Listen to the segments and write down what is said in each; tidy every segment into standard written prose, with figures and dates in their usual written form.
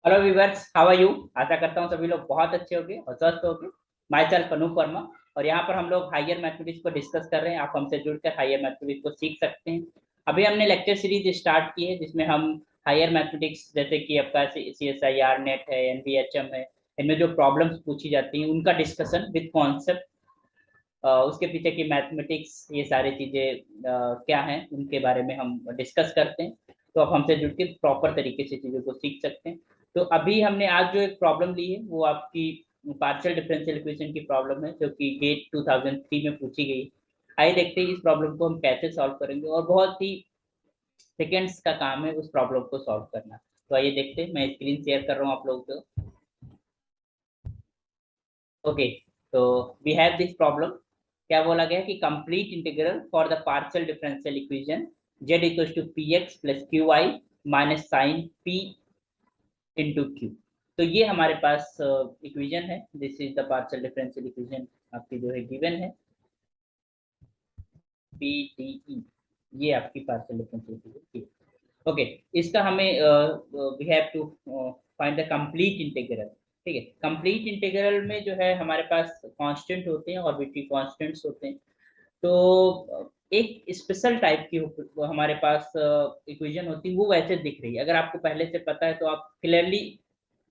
Hello viewers, how are you. आशा करता हूँ सभी लोग बहुत अच्छे होंगे और स्वस्थ होंगे। Myself Anoop Verma. और यहाँ पर हम लोग हायर मैथमेटिक्स को डिस्कस कर रहे हैं। आप हमसे जुड़कर हायर मैथमेटिक्स को सीख सकते हैं। अभी हमने लेक्चर सीरीज स्टार्ट की है जिसमें हम हायर मैथमेटिक्स जैसे कि आपका CSIR नेट है, NVHM है, इनमें जो प्रॉब्लम्स पूछी जाती हैं उनका डिस्कशन विद कॉन्सेप्ट, उसके पीछे की मैथमेटिक्स, ये सारी चीजें क्या हैं उनके बारे में हम डिस्कस करते हैं। तो आप हमसे जुड़ के प्रॉपर तरीके से चीजों को सीख सकते हैं। तो अभी हमने आज जो एक प्रॉब्लम ली है वो आपकी पार्शियल डिफरेंशियल इक्वेशन की प्रॉब्लम है जो कि गेट 2003 में पूछी गई। आइए देखते हैं इस प्रॉब्लम को हम कैसे सॉल्व करेंगे, और बहुत ही सेकेंड्स का काम है उस प्रॉब्लम को सॉल्व करना। तो आइए देखते हैं, मैं स्क्रीन शेयर कर रहा हूँ आप लोगों को। ओके, तो वी हैव दिस प्रॉब्लम। क्या बोला गया कि complete integral for the partial differential equation z equals to p x plus q y minus sine p into q. तो ये हमारे पास इक्वेशन है। This is the partial differential equation आपकी जो है गिवन है, पी डी ई। ये आपकी पार्शियल डिफरेंशियल इक्वेशन। ओके, इसका हमें we have to find the complete integral. ठीक है, कंप्लीट इंटीग्रल में जो है हमारे पास कांस्टेंट होते हैं और बीटी कांस्टेंट्स होते हैं। तो एक स्पेशल टाइप की हमारे पास इक्वेशन होती है, वो वैसे दिख रही है। अगर आपको पहले से पता है तो आप क्लियरली,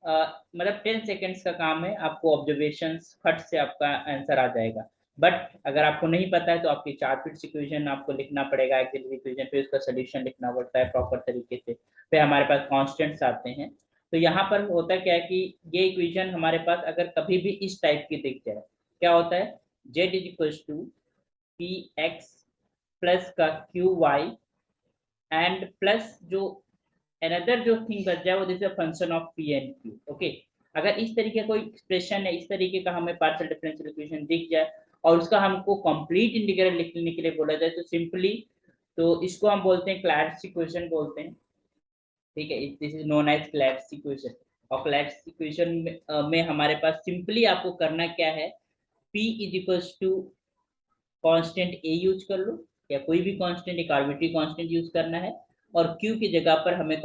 मतलब 10 सेकेंड्स का काम है, आपको ऑब्जर्वेशंस फट से आपका आंसर आ जाएगा। बट अगर आपको नहीं पता है तो आपकी 4 फिट इक्वेशन आपको लिखना पड़ेगा, एक्सिलरी इक्वेशन, फिर उसका सोल्यूशन लिखना पड़ता है प्रॉपर तरीके से। फिर हमारे पास कांस्टेंट्स आते हैं। तो यहाँ पर होता क्या है कि ये इक्वेशन हमारे पास अगर कभी भी इस टाइप की दिख जाए, क्या होता है, z is equal to p x plus का क्यू वाई एंड प्लस जो अनदर जो थिंग बच जाए वो this is function of p and q. Okay, अगर इस तरीके कोई एक्सप्रेशन है, इस तरीके का हमें पार्शियल डिफरेंशियल इक्वेशन दिख जाए और उसका हमको कंप्लीट इंटीग्रल लिखने के लिए बोला जाए तो सिंपली, तो इसको हम बोलते हैं क्लैड्स इक्वेशन बोलते हैं। ठीक है, this is known as Clairaut's equation. और क्लैड्स इक्वेशन में हमारे पास सिंपली आपको करना क्या है, P is equals to constant a use कर लो, या कोई भी कांस्टेंट, एक आर्बिट्री कांस्टेंट यूज करना है, और क्यू की जगह पर हमें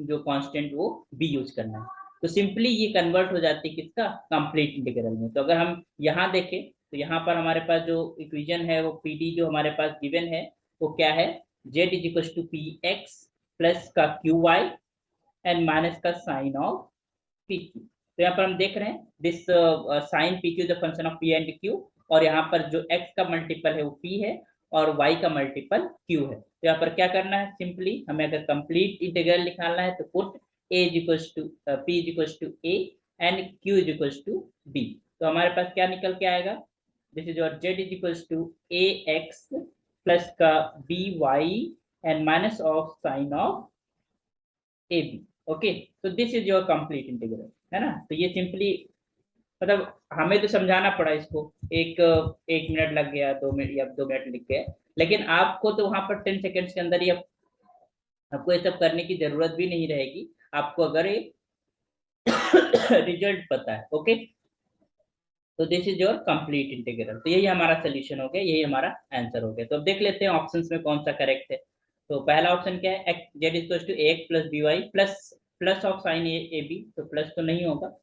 जो कांस्टेंट वो बी यूज करना है। तो सिंपली ये कन्वर्ट हो जाती है किसका, कंप्लीट इंटीग्रल में। तो अगर हम यहाँ देखें तो यहाँ पर हमारे पास जो इक्वेशन है वो पी डी जो हमारे पास गिवन है वो क्या है, z is equal to p x plus का क्यू वाई एंड माइनस का साइन ऑफ पी क्यू। तो यहाँ पर हम देख रहे हैं this sine p q the function of p and q, और यहाँ पर जो x का मल्टीपल है वो p है और y का मल्टीपल q है। तो यहाँ पर क्या करना है, सिंपली हमें अगर कंप्लीट इंटीग्रल निकालना है तो put a is equal to p is equal to a and q is equal to b। तो हमारे पास क्या निकल के आएगा, दिस इज और z is equal to a x plus का b y and minus of sine of A B. Okay, तो this is your complete integral, है ना। तो ये सिंपली, मतलब हमें तो समझाना पड़ा इसको, एक 1 मिनट लग गया, 2 मिनट या 2 मिनट लिख गए, लेकिन आपको तो वहां पर 10 सेकेंड्स के अंदर ही आपको ये सब करने की जरूरत भी नहीं रहेगी, आपको अगर ये रिजल्ट पता है। ओके, तो this is your complete integral. तो यही हमारा सोल्यूशन हो गया, यही हमारा आंसर हो गया। तो अब देख लेते हैं ऑप्शंस में कौन सा करेक्ट है। तो पहला ऑप्शन क्या है, z equal to a plus b y plus plus of sine a b, तो प्लस तो नहीं होगा।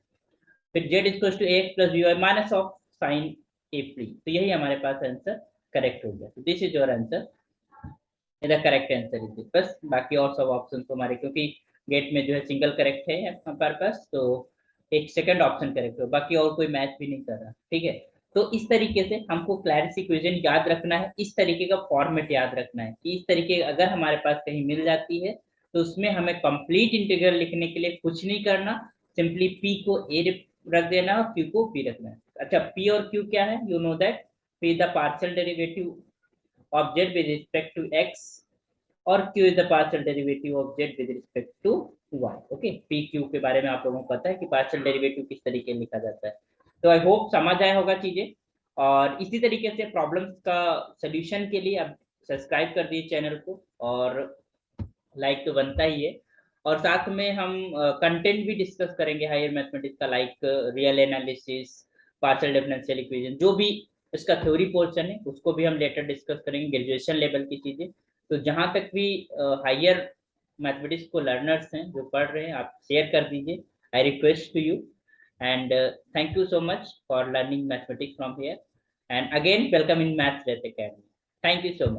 फिर z equal to a plus b y minus of sine a प्ली, तो यही हमारे पास आंसर करेक्ट हो गया। तो this is your answer, the correct answer is this. बस बाकी और सब ऑप्शन तो हमारे, क्योंकि गेट में जो है सिंगल करेक्ट है हमारे पास, तो एक सेकंड ऑप्शन करेक्ट हो, बाकी और कोई मैच भी नहीं कर रहा। ठीक है, तो इस तरीके से हमको क्लैरिस इक्वेशन याद रखना है, इस तरीके का फॉर्मेट याद रखना है कि इस तरीके अगर हमारे पास कहीं मिल जाती है तो उसमें हमें कंप्लीट इंटीग्रल लिखने के लिए कुछ नहीं करना, सिंपली पी को ए रख देना और क्यू को बी रखना है। अच्छा, पी और क्यू क्या है, you know that p the partial derivative of z with respect to x, और q is the partial derivative of z with respect to y। Okay, p q के बारे में आप लोगों को पता है कि पार्शियल डेरिवेटिव किस तरीके लिखा जाता है। तो आई होप समझ आया होगा चीजें। और इसी तरीके से प्रॉब्लम्स का सोल्यूशन के लिए आप सब्सक्राइब कर दीजिए चैनल को, और लाइक तो बनता ही है। और साथ में हम कंटेंट भी डिस्कस करेंगे हायर मैथमेटिक्स का, like real analysis, partial differential equation, जो भी इसका थ्योरी पोर्शन है उसको भी हम लेटर डिस्कस करेंगे, ग्रेजुएशन लेवल की चीजें। तो जहां तक भी हायर मैथमेटिक्स को लर्नर्स हैं जो पढ़ रहे हैं, आप शेयर कर दीजिए। I request to you, and thank you so much for learning mathematics from here. And again, welcome in Maths Academy. Thank you so much.